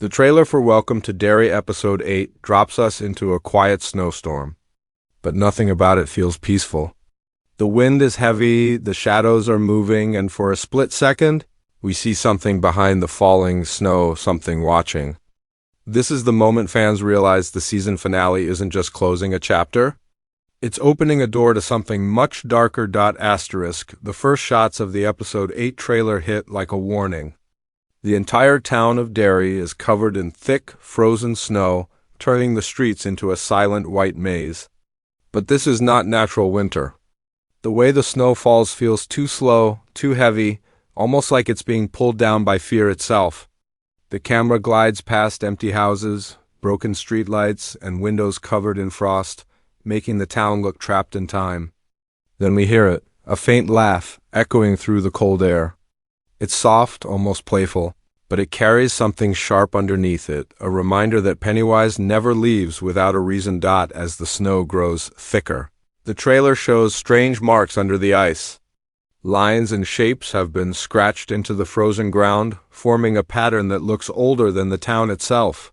The trailer for Welcome to Derry Episode 8 drops us into a quiet snowstorm, but nothing about it feels peaceful. The wind is heavy, the shadows are moving, and for a split second, we see something behind the falling snow, something watching. This is the moment fans realize the season finale isn't just closing a chapter, it's opening a door to something much darker. The first shots of the Episode 8 trailer hit like a warning. The entire town of Derry is covered in thick, frozen snow, turning the streets into a silent white maze. But this is not natural winter. The way the snow falls feels too slow, too heavy, almost like it's being pulled down by fear itself. The camera glides past empty houses, broken streetlights, and windows covered in frost, making the town look trapped in time. Then we hear it, a faint laugh echoing through the cold air. It's soft, almost playful, but it carries something sharp underneath it, a reminder that Pennywise never leaves without a reason. As the snow grows thicker, the trailer shows strange marks under the ice. Lines and shapes have been scratched into the frozen ground, forming a pattern that looks older than the town itself.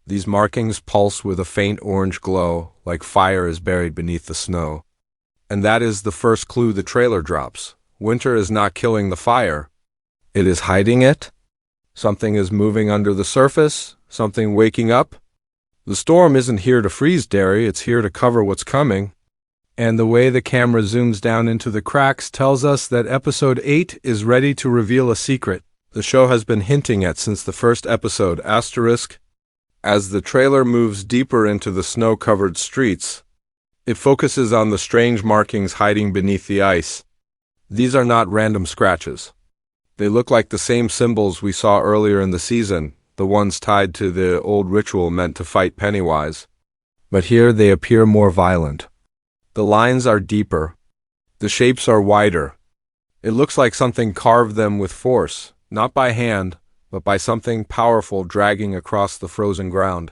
These markings pulse with a faint orange glow, like fire is buried beneath the snow. And that is the first clue the trailer drops. Winter is not killing the fire. It is hiding it. Something is moving under the surface, something waking up. The storm isn't here to freeze Derry, it's here to cover what's coming. And the way the camera zooms down into the cracks tells us that Episode 8 is ready to reveal a secret the show has been hinting at since the first episode. As the trailer moves deeper into the snow-covered streets, it focuses on the strange markings hiding beneath the ice. These are not random scratches. They look like the same symbols we saw earlier in the season, the ones tied to the old ritual meant to fight Pennywise. But here they appear more violent. The lines are deeper. The shapes are wider. It looks like something carved them with force, not by hand, but by something powerful dragging across the frozen ground.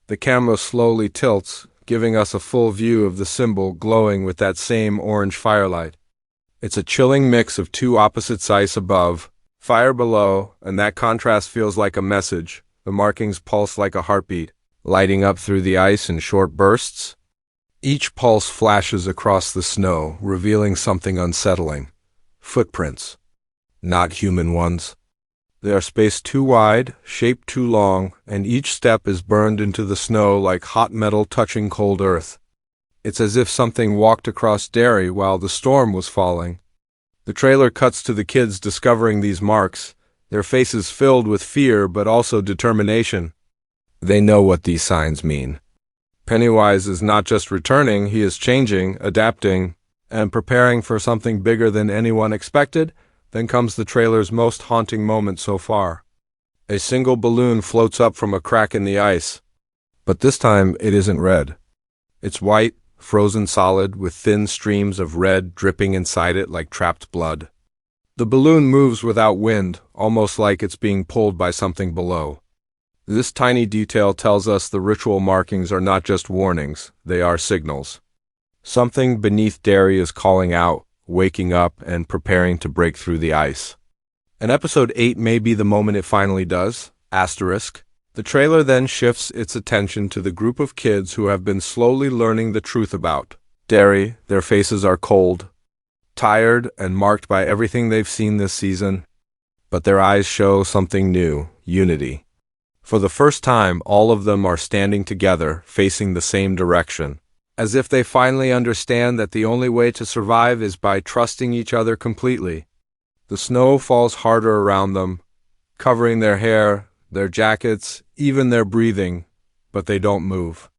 The camera slowly tilts, giving us a full view of the symbol glowing with that same orange firelight. It's a chilling mix of two opposites: ice above, fire below, and that contrast feels like a message. The markings pulse like a heartbeat, lighting up through the ice in short bursts. Each pulse flashes across the snow, revealing something unsettling. Footprints. Not human ones. They are spaced too wide, shaped too long, and each step is burned into the snow like hot metal touching cold earth. It's as if something walked across Derry while the storm was falling. The trailer cuts to the kids discovering these marks, their faces filled with fear but also determination. They know what these signs mean. Pennywise is not just returning, he is changing, adapting, and preparing for something bigger than anyone expected. Then comes the trailer's most haunting moment so far. A single balloon floats up from a crack in the ice. But this time it isn't red. It's white, frozen solid, with thin streams of red dripping inside it like trapped blood. The balloon moves without wind, almost like it's being pulled by something below. This tiny detail tells us the ritual markings are not just warnings, they are signals. Something beneath Derry is calling out, waking up, and preparing to break through the ice. And Episode 8 may be the moment it finally does. The trailer then shifts its attention to the group of kids who have been slowly learning the truth about Derry. Their faces are cold, tired, and marked by everything they've seen this season. But their eyes show something new: unity. For the first time, all of them are standing together, facing the same direction, as if they finally understand that the only way to survive is by trusting each other completely. The snow falls harder around them, covering their hair, their jackets, even their breathing, but they don't move.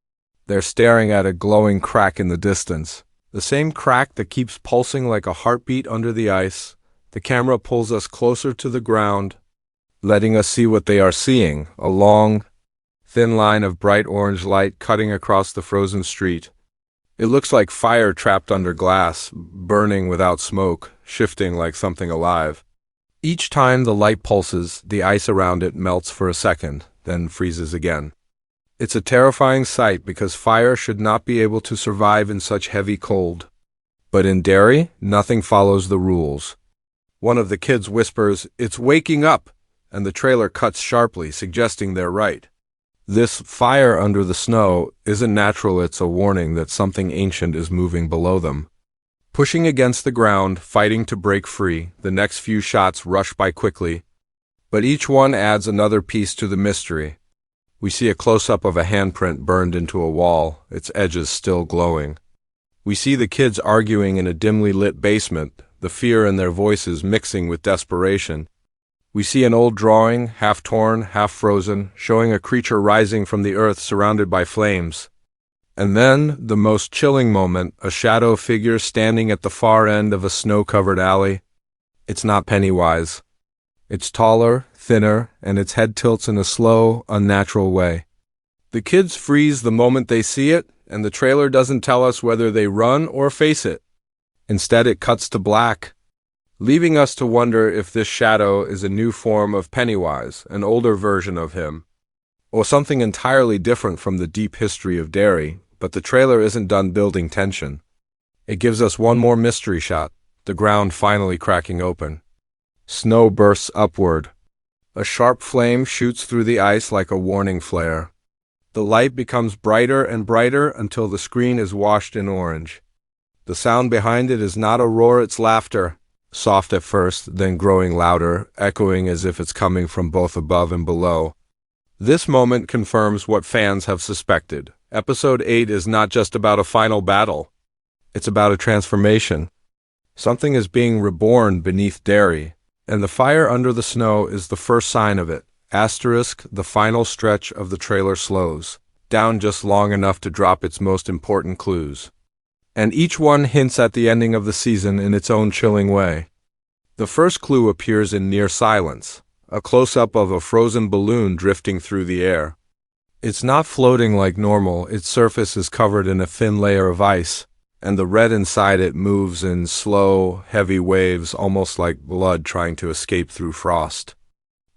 They're staring at a glowing crack in the distance, the same crack that keeps pulsing like a heartbeat under the ice. The camera pulls us closer to the ground, letting us see what they are seeing: a long, thin line of bright orange light cutting across the frozen street. It looks like fire trapped under glass, burning without smoke, shifting like something alive. Each time the light pulses, the ice around it melts for a second, then freezes again. It's a terrifying sight because fire should not be able to survive in such heavy cold. But in Derry, nothing follows the rules. One of the kids whispers, "It's waking up," and the trailer cuts sharply, suggesting they're right. This fire under the snow isn't natural, it's a warning that something ancient is moving below them. Pushing against the ground, fighting to break free, the next few shots rush by quickly, but each one adds another piece to the mystery. We see a close-up of a handprint burned into a wall, its edges still glowing. We see the kids arguing in a dimly lit basement, the fear in their voices mixing with desperation. We see an old drawing, half torn, half frozen, showing a creature rising from the earth surrounded by flames. And then, the most chilling moment, a shadow figure standing at the far end of a snow-covered alley. It's not Pennywise. It's taller, thinner, and its head tilts in a slow, unnatural way. The kids freeze the moment they see it, and the trailer doesn't tell us whether they run or face it. Instead, it cuts to black, leaving us to wonder if this shadow is a new form of Pennywise, an older version of him, or something entirely different from the deep history of Derry. But the trailer isn't done building tension. It gives us one more mystery shot, the ground finally cracking open. Snow bursts upward. A sharp flame shoots through the ice like a warning flare. The light becomes brighter and brighter until the screen is washed in orange. The sound behind it is not a roar, it's laughter, soft at first, then growing louder, echoing as if it's coming from both above and below. This moment confirms what fans have suspected. Episode 8 is not just about a final battle. It's about a transformation. Something is being reborn beneath Derry, and the fire under the snow is the first sign of it. Asterisk, the final stretch of the trailer slows down just long enough to drop its most important clues. And each one hints at the ending of the season in its own chilling way. The first clue appears in near silence, a close-up of a frozen balloon drifting through the air. It's not floating like normal, its surface is covered in a thin layer of ice, and the red inside it moves in slow, heavy waves, almost like blood trying to escape through frost.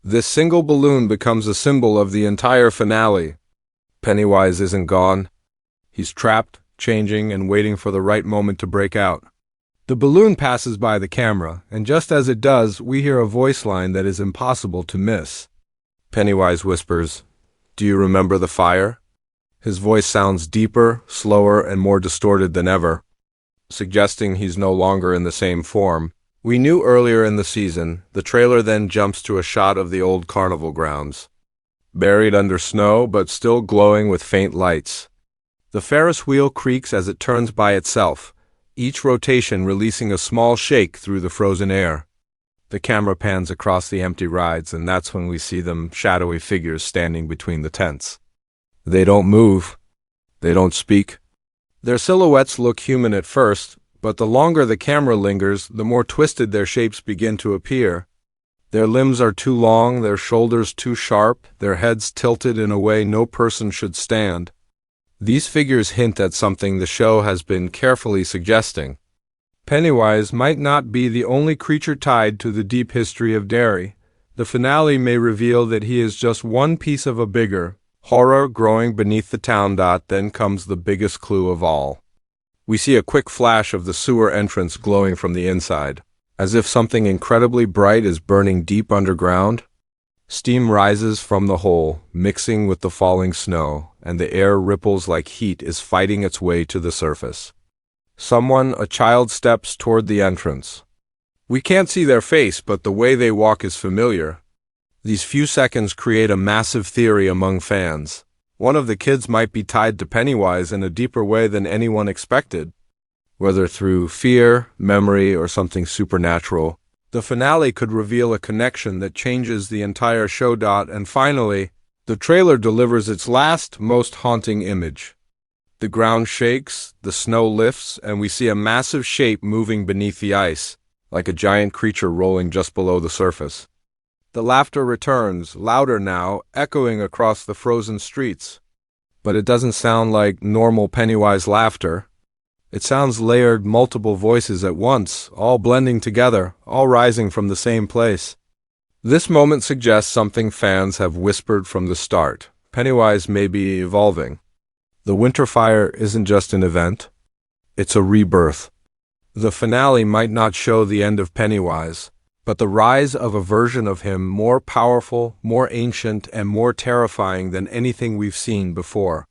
This single balloon becomes a symbol of the entire finale. Pennywise isn't gone. He's trapped, changing, and waiting for the right moment to break out. The balloon passes by the camera, and just as it does, we hear a voice line that is impossible to miss. Pennywise whispers, "Do you remember the fire?" His voice sounds deeper, slower, and more distorted than ever, suggesting he's no longer in the same form. We knew earlier in the season. The trailer then jumps to a shot of the old carnival grounds, buried under snow but still glowing with faint lights. The Ferris wheel creaks as it turns by itself, each rotation releasing a small shake through the frozen air. The camera pans across the empty rides, and that's when we see them shadowy figures standing between the tents. They don't move. They don't speak. Their silhouettes look human at first, but the longer the camera lingers, the more twisted their shapes begin to appear. Their limbs are too long, their shoulders too sharp, their heads tilted in a way no person should stand. These figures hint at something the show has been carefully suggesting. Pennywise might not be the only creature tied to the deep history of Derry. The finale may reveal that he is just one piece of a bigger horror growing beneath the town. Then comes the biggest clue of all. We see a quick flash of the sewer entrance glowing from the inside, as if something incredibly bright is burning deep underground. Steam rises from the hole, mixing with the falling snow, and the air ripples like heat is fighting its way to the surface. Someone, a child, steps toward the entrance. We can't see their face, but the way they walk is familiar. These few seconds create a massive theory among fans. One of the kids might be tied to Pennywise in a deeper way than anyone expected. Whether through fear, memory, or something supernatural, the finale could reveal a connection that changes the entire show. And finally, the trailer delivers its last, most haunting image. The ground shakes, the snow lifts, and we see a massive shape moving beneath the ice, like a giant creature rolling just below the surface. The laughter returns, louder now, echoing across the frozen streets. But it doesn't sound like normal Pennywise laughter. It sounds layered, multiple voices at once, all blending together, all rising from the same place. This moment suggests something fans have whispered from the start. Pennywise may be evolving. The winter fire isn't just an event. It's a rebirth. The finale might not show the end of Pennywise, but the rise of a version of him more powerful, more ancient, and more terrifying than anything we've seen before.